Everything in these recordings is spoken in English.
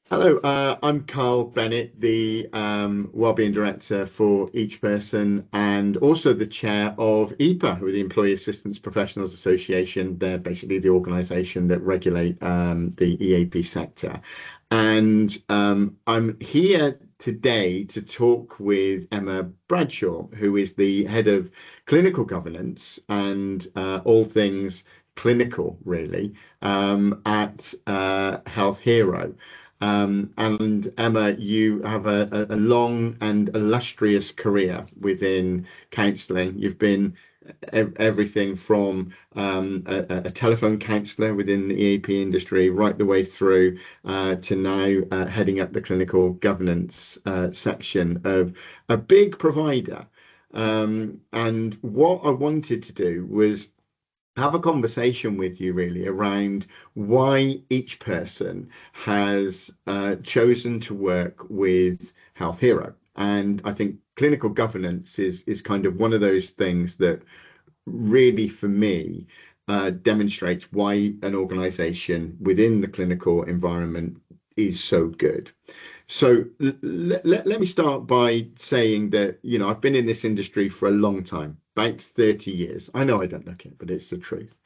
Hello, I'm Carl Bennett, the Wellbeing Director for Each Person and also the chair of EAPA, who are the Employee Assistance Professionals Association. They're basically the organisation that regulate the EAP sector. And I'm here today to talk with Emma Bradshaw, who is the head of clinical governance and all things clinical, really, at Healthhero. And Emma, you have a long and illustrious career within counselling. You've been everything from a telephone counsellor within the EAP industry right the way through to now heading up the clinical governance section of a big provider. And what I wanted to do was have a conversation with you really around why each person has chosen to work with Healthhero. And I think clinical governance is kind of one of those things that really, for me, demonstrates why an organization within the clinical environment is so good. So let me start by saying that, I've been in this industry for a long time, about 30 years. I know I don't look it, but it's the truth.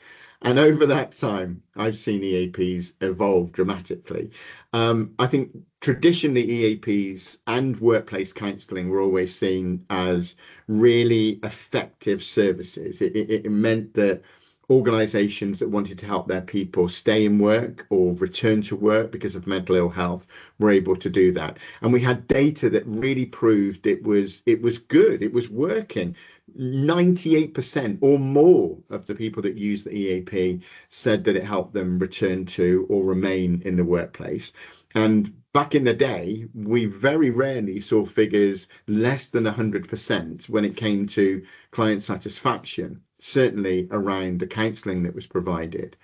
And over that time, I've seen EAPs evolve dramatically. I think traditionally EAPs and workplace counselling were always seen as really effective services. It meant that organizations that wanted to help their people stay in work or return to work because of mental ill health were able to do that. And we had data that really proved it was good, it was working. 98% or more of the people that use the EAP said that it helped them return to or remain in the workplace. And back in the day, we very rarely saw figures less than 100% when it came to client satisfaction, certainly around the counselling that was provided.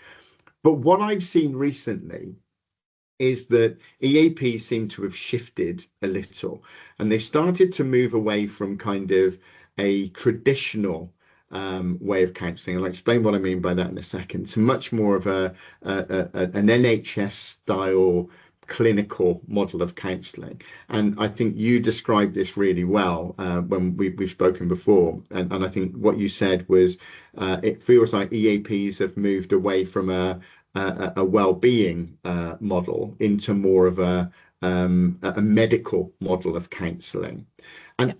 But what I've seen recently is that EAP seem to have shifted a little and they've started to move away from kind of a traditional way of counselling. I'll explain what I mean by that in a second. To much more of an NHS style clinical model of counselling. And I think you described this really well when we've spoken before. And I think what you said was it feels like EAPs have moved away from a well-being model into more of a medical model of counselling. And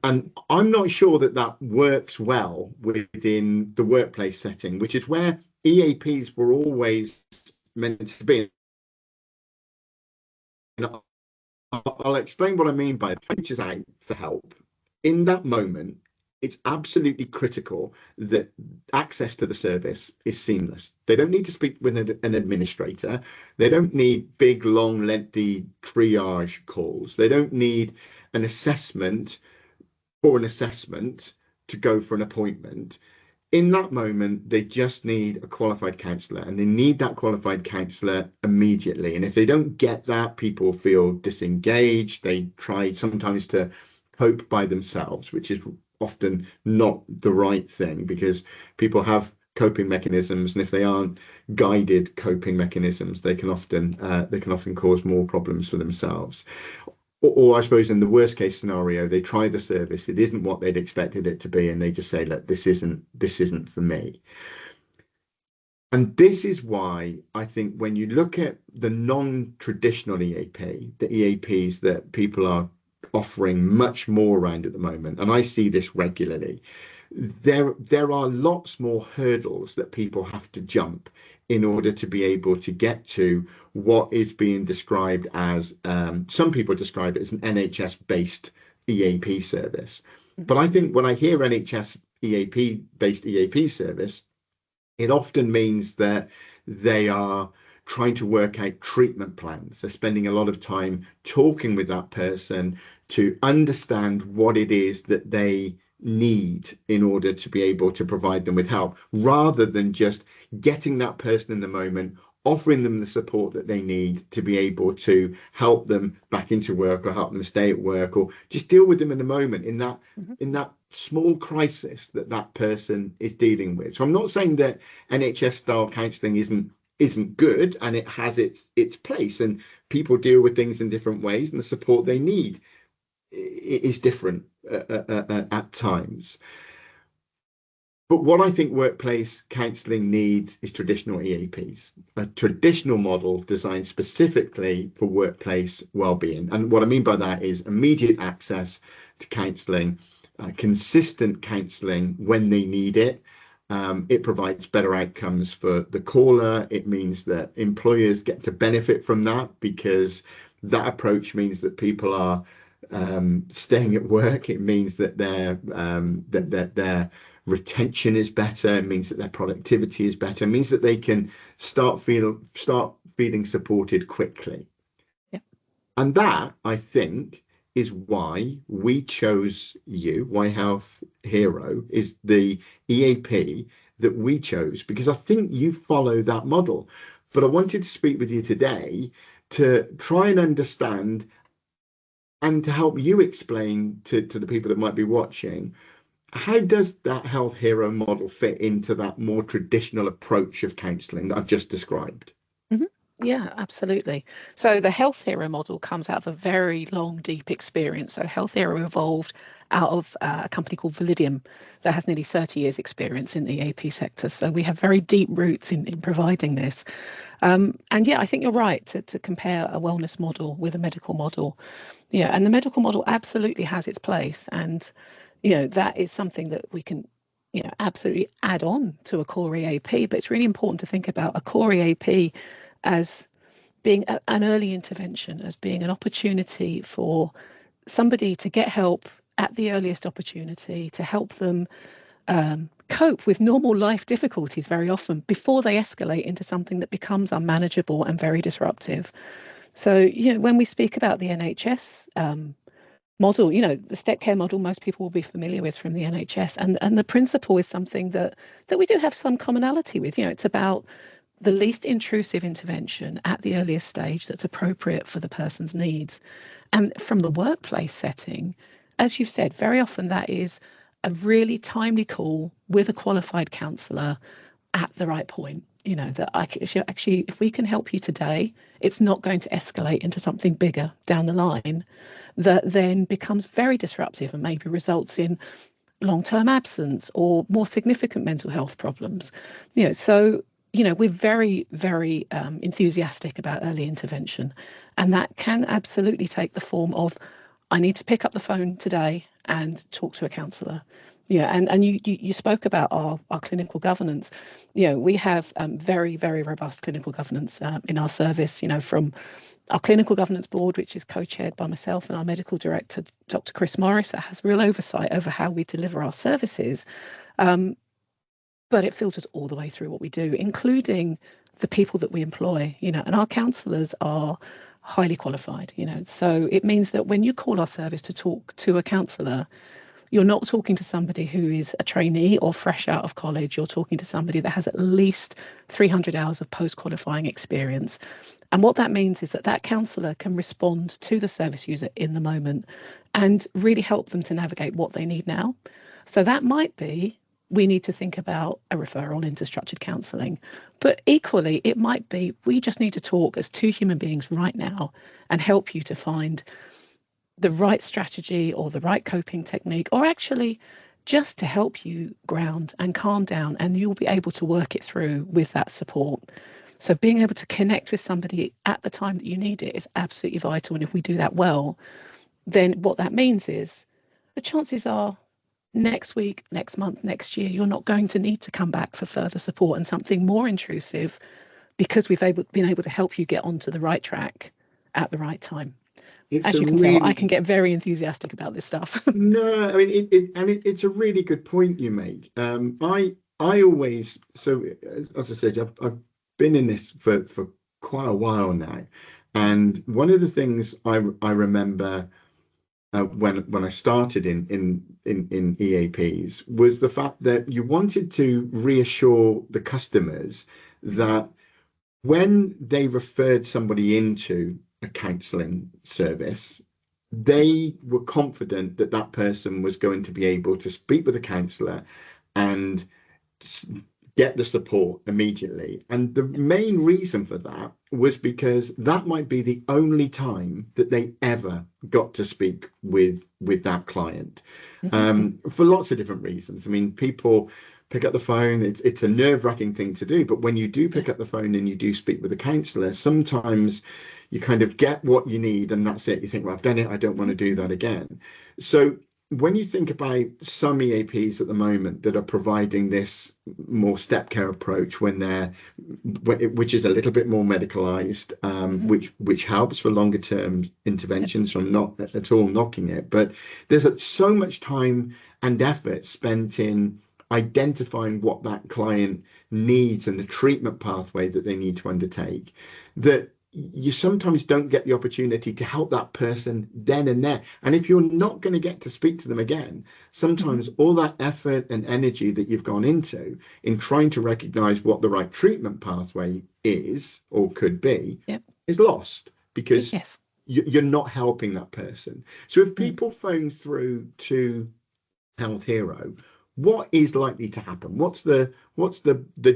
I'm not sure that that works well within the workplace setting, which is where EAPs were always meant to be. And I'll explain what I mean by reaches out for help. In that moment, it's absolutely critical that access to the service is seamless. They don't need to speak with an administrator. They don't need big, long, lengthy triage calls. They don't need an assessment for an assessment to go for an appointment. In that moment, they just need a qualified counsellor and they need that qualified counsellor immediately. And if they don't get that, people feel disengaged. They try sometimes to cope by themselves, which is often not the right thing because people have coping mechanisms, and if they aren't guided coping mechanisms, they can often cause more problems for themselves. Or I suppose in the worst case scenario, they try the service, it isn't what they'd expected it to be, and they just say, look, this isn't for me. And this is why I think when you look at the non-traditional EAP, the EAPs that people are offering much more around at the moment, and I see this regularly, there are lots more hurdles that people have to jump in order to be able to get to what is being described as some people describe it as an NHS based EAP service. But I think when I hear NHS EAP based EAP service, it often means that they are trying to work out treatment plans. They're spending a lot of time talking with that person to understand what it is that they need in order to be able to provide them with help, rather than just getting that person in the moment, offering them the support that they need to be able to help them back into work or help them stay at work, or just deal with them in the moment in that small crisis that that person is dealing with. So I'm not saying that NHS style counselling isn't good, and it has its place, and people deal with things in different ways, and the support they need is different at times. But what I think workplace counselling needs is traditional EAPs, a traditional model designed specifically for workplace well-being. And what I mean by that is immediate access to counselling, consistent counselling when they need it. It provides better outcomes for the caller. It means that employers get to benefit from that, because that approach means that people are staying at work. It means that their retention is better. It means that their productivity is better. It means that they can start feeling supported quickly. Yeah. And that, I think, is why we chose you, why Healthhero is the EAP that we chose, because I think you follow that model. But I wanted to speak with you today to try and understand, and to help you explain to the people that might be watching, how does that Healthhero model fit into that more traditional approach of counselling that I've just described? Mm-hmm. Yeah, absolutely. So the Healthhero model comes out of a very long, deep experience. So Healthhero evolved out of a company called Validium that has nearly 30 years experience in the EAP sector. So we have very deep roots in providing this. And yeah, I think you're right to compare a wellness model with a medical model. Yeah, and the medical model absolutely has its place. And, that is something that we can, absolutely add on to a core EAP. But it's really important to think about a core EAP as being an early intervention, as being an opportunity for somebody to get help at the earliest opportunity, to help them cope with normal life difficulties very often before they escalate into something that becomes unmanageable and very disruptive. So, when we speak about the NHS model, the step care model, most people will be familiar with from the NHS, and the principle is something that we do have some commonality with. It's about the least intrusive intervention at the earliest stage that's appropriate for the person's needs. And from the workplace setting, as you've said, very often that is a really timely call with a qualified counsellor at the right point. That actually, if we can help you today, it's not going to escalate into something bigger down the line that then becomes very disruptive and maybe results in long-term absence or more significant mental health problems. So we're very, very enthusiastic about early intervention, and that can absolutely take the form of, I need to pick up the phone today and talk to a counsellor. Yeah, and you spoke about our clinical governance. We have very, very robust clinical governance in our service, from our clinical governance board, which is co-chaired by myself and our medical director, Dr. Chris Morris, that has real oversight over how we deliver our services. But it filters all the way through what we do, including the people that we employ, and our counsellors are highly qualified, So it means that when you call our service to talk to a counsellor, you're not talking to somebody who is a trainee or fresh out of college. You're talking to somebody that has at least 300 hours of post-qualifying experience. And what that means is that counsellor can respond to the service user in the moment and really help them to navigate what they need now. So that might be, we need to think about a referral into structured counselling. But equally, it might be, we just need to talk as two human beings right now and help you to find the right strategy or the right coping technique, or actually just to help you ground and calm down, and you'll be able to work it through with that support. So being able to connect with somebody at the time that you need it is absolutely vital. And if we do that well, then what that means is the chances are next week, next month, next year, you're not going to need to come back for further support and something more intrusive, because we've been able to help you get onto the right track at the right time. As you can tell, I can get very enthusiastic about this stuff. No, I mean, it's a really good point you make. I always, so as I said, I've been in this for quite a while now, and one of the things I remember when I started in EAPs was the fact that you wanted to reassure the customers that when they referred somebody into a counselling service, they were confident that person was going to be able to speak with a counsellor and get the support immediately. And the main reason for that was because that might be the only time that they ever got to speak with that client, for lots of different reasons. I mean, people pick up the phone. It's a nerve-wracking thing to do, but when you do pick up the phone and you do speak with a counsellor, sometimes you kind of get what you need and that's it. You think, well, I've done it. I don't want to do that again. So when you think about some EAPs at the moment that are providing this more step care approach which is a little bit more medicalized, which helps for longer term interventions. So I'm not at all knocking it, but there's so much time and effort spent in identifying what that client needs and the treatment pathway that they need to undertake, that you sometimes don't get the opportunity to help that person then and there. And if you're not going to get to speak to them again, sometimes all that effort and energy that you've gone into in trying to recognize what the right treatment pathway is or could be is lost because you're not helping that person. So if people phone through to Healthhero, what is likely to happen? What's the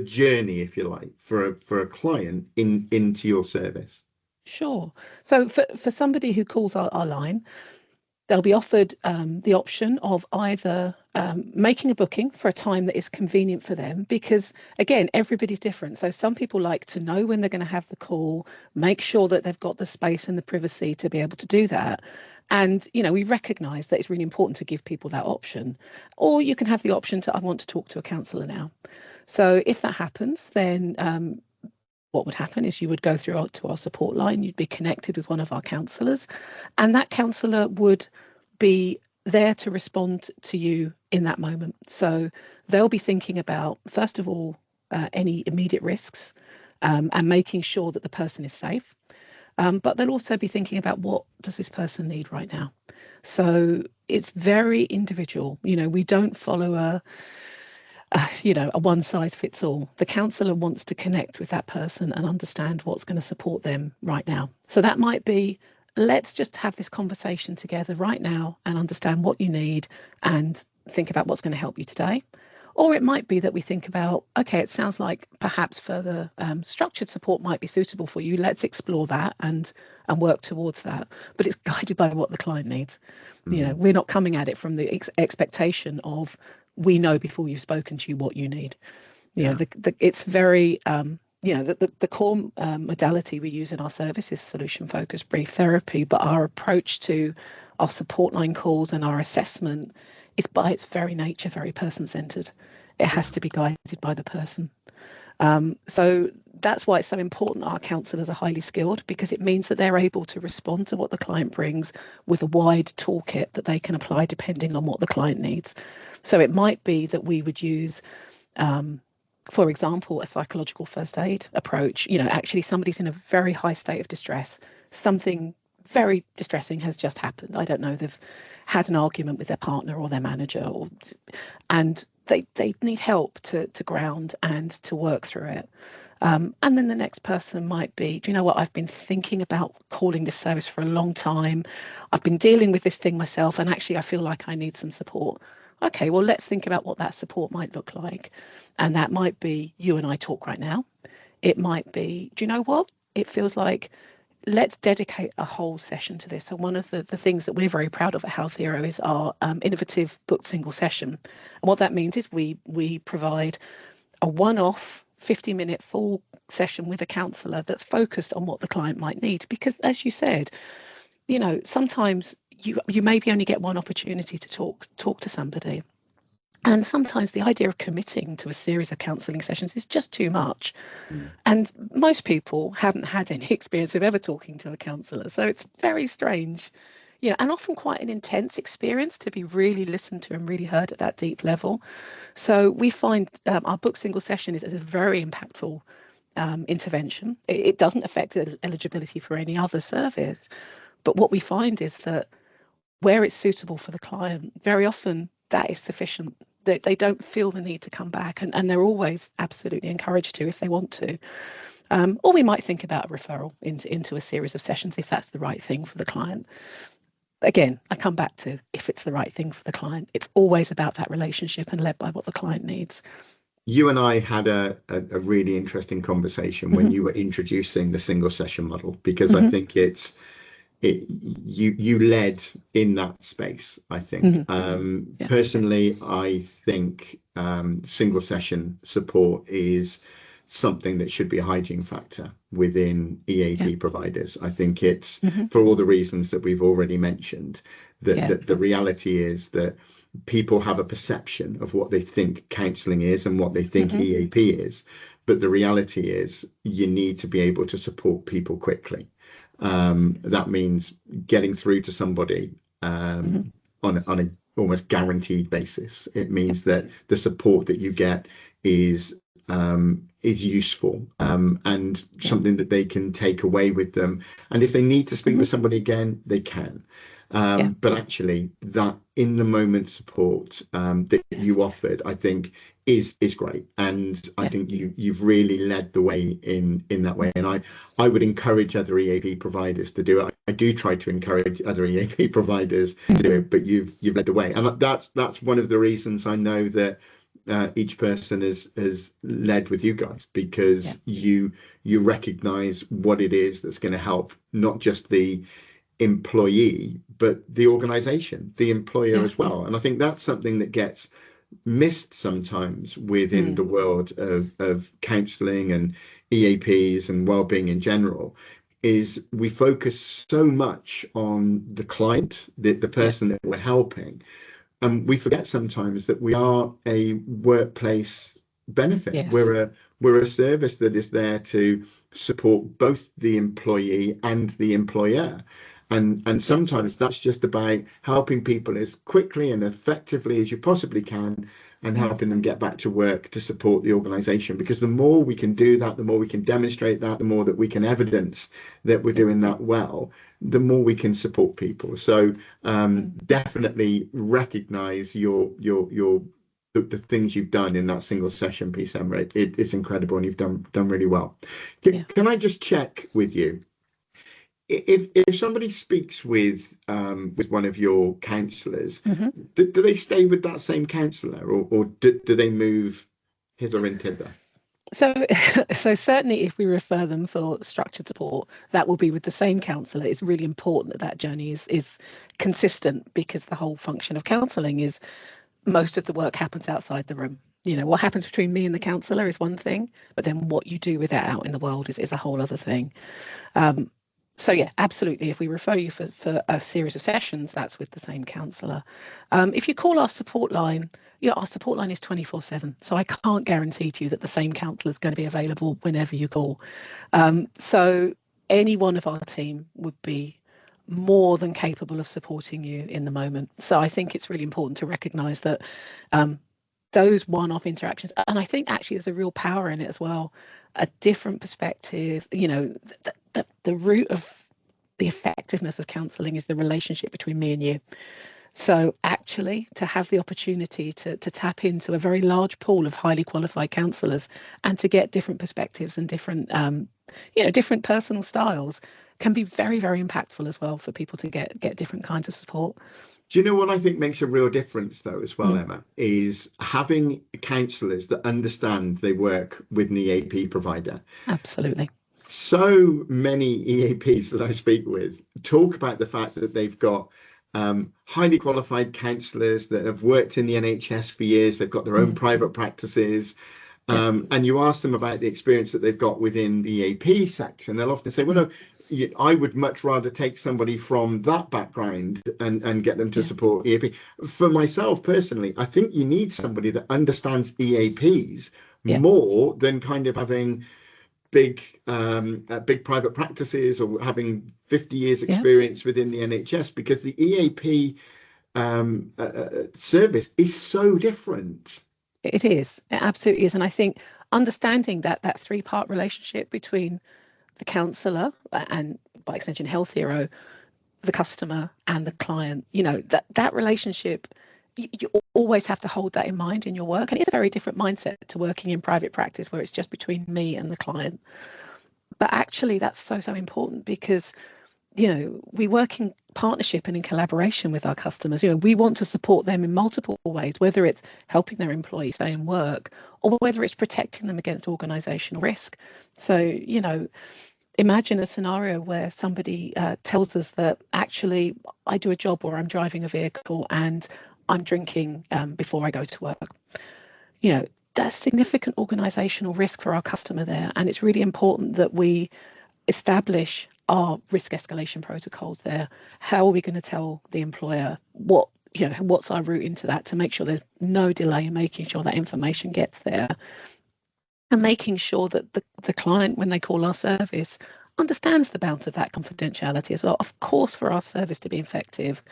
journey, if you like, for a client into your service? Sure. So for somebody who calls our line, they'll be offered the option of either making a booking for a time that is convenient for them, because again, everybody's different. So some people like to know when they're going to have the call, make sure that they've got the space and the privacy to be able to do that. And, we recognise that it's really important to give people that option. Or you can have the option to, I want to talk to a counsellor now. So if that happens, then what would happen is you would go through to our support line, you'd be connected with one of our counsellors, and that counsellor would be there to respond to you in that moment. So they'll be thinking about, first of all, any immediate risks and making sure that the person is safe. But they'll also be thinking about what does this person need right now. So it's very individual. We don't follow a one size fits all. The counsellor wants to connect with that person and understand what's going to support them right now. So that might be, let's just have this conversation together right now and understand what you need and think about what's going to help you today. Or it might be that we think about, okay, it sounds like perhaps further structured support might be suitable for you. Let's explore that and work towards that. But it's guided by what the client needs. We're not coming at it from the expectation of, we know before you've spoken to you what you need. It's very, the core modality we use in our service is solution-focused brief therapy, but our approach to our support line calls and our assessment is by its very nature very person-centered. It has to be guided by the person. So that's why it's so important that our counsellors are highly skilled, because it means that they're able to respond to what the client brings with a wide toolkit that they can apply depending on what the client needs. So it might be that we would use, for example, a psychological first aid approach. Actually somebody's in a very high state of distress. Something very distressing has just happened. I don't know, they've had an argument with their partner or their manager, and they need help to ground and to work through it. And then the next person might be, do you know what, I've been thinking about calling this service for a long time. I've been dealing with this thing myself, and actually I feel like I need some support. Okay, well, let's think about what that support might look like. And that might be you and I talk right now. It might be, do you know what, it feels like, let's dedicate a whole session to this. So one of the things that we're very proud of at Healthhero is our innovative booked single session. And what that means is we provide a one-off 50-minute full session with a counsellor that's focused on what the client might need. Because as you said, sometimes you maybe only get one opportunity to talk to somebody. And sometimes the idea of committing to a series of counselling sessions is just too much. And most people haven't had any experience of ever talking to a counsellor. So it's very strange, and often quite an intense experience to be really listened to and really heard at that deep level. So we find our book single session is a very impactful intervention. It doesn't affect eligibility for any other service. But what we find is that where it's suitable for the client, very often that is sufficient. They don't feel the need to come back, and they're always absolutely encouraged to if they want to. Or we might think about a referral into a series of sessions if that's the right thing for the client. Again, I come back to, if it's the right thing for the client, it's always about that relationship and led by what the client needs. You and I had a really interesting conversation when Hmm. you were introducing the single session model, because I Hmm. think you led in that space, I think. Hmm. Yeah. Personally, I think single session support is something that should be a hygiene factor within Yeah. EAP providers. I think it's Hmm. for all the reasons that we've already mentioned, that, Yeah. that the reality is that people have a perception of what they think counselling is and what they think Hmm. EAP is. But the reality is you need to be able to support people quickly. That means getting through to somebody Hmm. on a almost guaranteed basis. It Yeah. means that the support that you get is is useful, and Yeah. something that they can take away with them. And if they need to speak Hmm. with somebody again, they can. Yeah. But actually, that in the moment support that Yes. you offered, I think, is great, and I Yeah. think you've really led the way in that way. And I would encourage other EAP providers to do it. I do try to encourage other EAP providers to do Hmm. it, but you've led the way, and that's one of the reasons I know that each person has led with you guys, Yeah. because you recognize what it is that's going to help not just the employee but the organization, the employer Yeah. as well. And I think that's something that gets missed sometimes within Mm. the world of counselling and EAPs and wellbeing in general, is we focus so much on the client, the Yeah. person that we're helping, and we forget sometimes that we are a workplace benefit. Yes. We're a service that is there to support both the employee and the employer. And Yeah. sometimes that's just about helping people as quickly and effectively as you possibly can, and Mm. helping them get back to work to support the organization. Because the more we can do that, the more we can demonstrate that, the more that we can evidence that we're Yeah. doing that well, the more we can support people. So Mm. definitely recognize the things you've done in that single session piece, Emma. It's incredible, and you've done really well. Yeah. Can I just check with you? If somebody speaks with one of your counsellors, Hmm. do they stay with that same counsellor, or do they move hither and thither? So, so certainly, if we refer them for structured support, that will be with the same counsellor. It's really important that that journey is consistent, because the whole function of counselling is most of the work happens outside the room. You know, what happens between me and the counsellor is one thing, but then what you do with that out in the world is a whole other thing. Um, so yeah, absolutely. If we refer you for a series of sessions, that's with the same counsellor. If you call our support line, yeah, our support line is 24/7. So I can't guarantee to you that the same counsellor is going to be available whenever you call. So any one of our team would be more than capable of supporting you in the moment. So I think it's really important to recognise that um, those one-off interactions, and I think actually there's a real power in it as well, a different perspective. You know, the root of the effectiveness of counselling is the relationship between me and you. So actually, to have the opportunity to tap into a very large pool of highly qualified counsellors and to get different perspectives and different, different personal styles can be very, very impactful as well for people to get different kinds of support. Do you know what I think makes a real difference, though, as well, Mm, Emma, is having counsellors that understand they work with an EAP provider. absolutely. So many EAPs that I speak with talk about the fact that they've got highly qualified counsellors that have worked in the NHS for years, they've got their own Mm, private practices. yeah. And you ask them about the experience that they've got within the EAP sector, and they'll often say, well, Mm, no, I would much rather take somebody from that background and get them to yeah. support EAP. For myself personally, I think you need somebody that understands EAPs Yeah. more than kind of having big private practices or having 50 years Yeah. experience within the NHS, because the EAP service is so different. It is. It absolutely is. And I think understanding that three-part relationship between the counsellor and by extension Health Hero, the customer and the client, that relationship, you always have to hold that in mind in your work. And it's a very different mindset to working in private practice where it's just between me and the client. But actually that's so important because we work in partnership and in collaboration with our customers. We want to support them in multiple ways, whether it's helping their employees stay in work or whether it's protecting them against organizational risk. So, imagine a scenario where somebody tells us that actually I do a job or I'm driving a vehicle and I'm drinking before I go to work. That's significant organizational risk for our customer there. And it's really important that we establish our risk escalation protocols there. How are we going to tell the employer what's our route into that to make sure there's no delay in making sure that information gets there, and making sure that the client, when they call our service, understands the bounds of that confidentiality as well. Of course, for our service to be effective,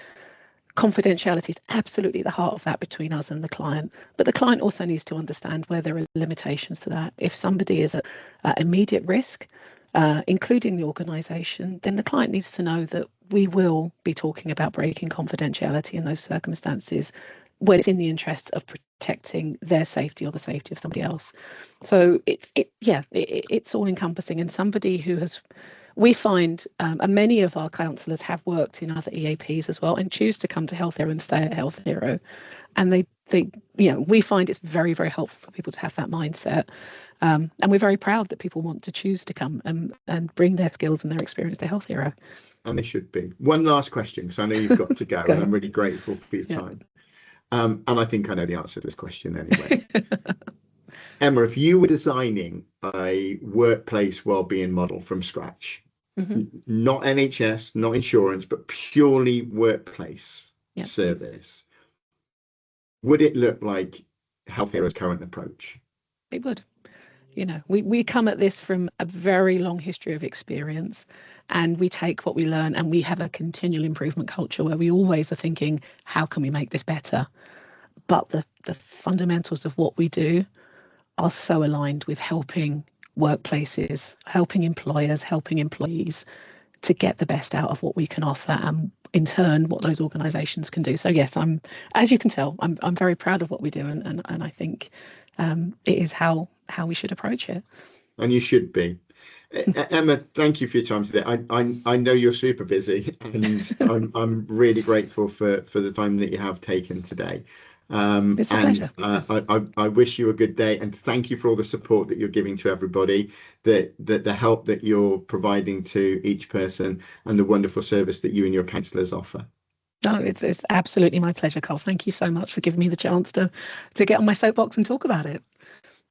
confidentiality is absolutely the heart of that between us and the client. But the client also needs to understand where there are limitations to that. If somebody is at immediate risk, including the organisation, then the client needs to know that we will be talking about breaking confidentiality in those circumstances when it's in the interests of protecting their safety or the safety of somebody else. So it's all encompassing. And somebody who we find, and many of our counsellors have worked in other EAPs as well and choose to come to Healthhero and stay at Healthhero. And we find it's very, very helpful for people to have that mindset. And we're very proud that people want to choose to come and bring their skills and their experience to Healthhero. And they should be. One last question, because I know you've got to go, and I'm really grateful for your time. And I think I know the answer to this question anyway. Emma, if you were designing a workplace wellbeing model from scratch, not NHS, not insurance, but purely workplace service, would it look like Healthhero's current approach? It would. We come at this from a very long history of experience, and we take what we learn, and we have a continual improvement culture where we always are thinking, how can we make this better? But the fundamentals of what we do are so aligned with helping workplaces, helping employers, helping employees to get the best out of what we can offer, and in turn what those organizations can do. So yes, as you can tell, I'm very proud of what we do, and I think it is how we should approach it. And you should be. Emma, thank you for your time today. I know you're super busy, and I'm really grateful for the time that you have taken today. It's a pleasure. I wish you a good day, and thank you for all the support that you're giving to everybody, the help that you're providing to each person, and the wonderful service that you and your counsellors offer. No, it's absolutely my pleasure, Carl. Thank you so much for giving me the chance to get on my soapbox and talk about it.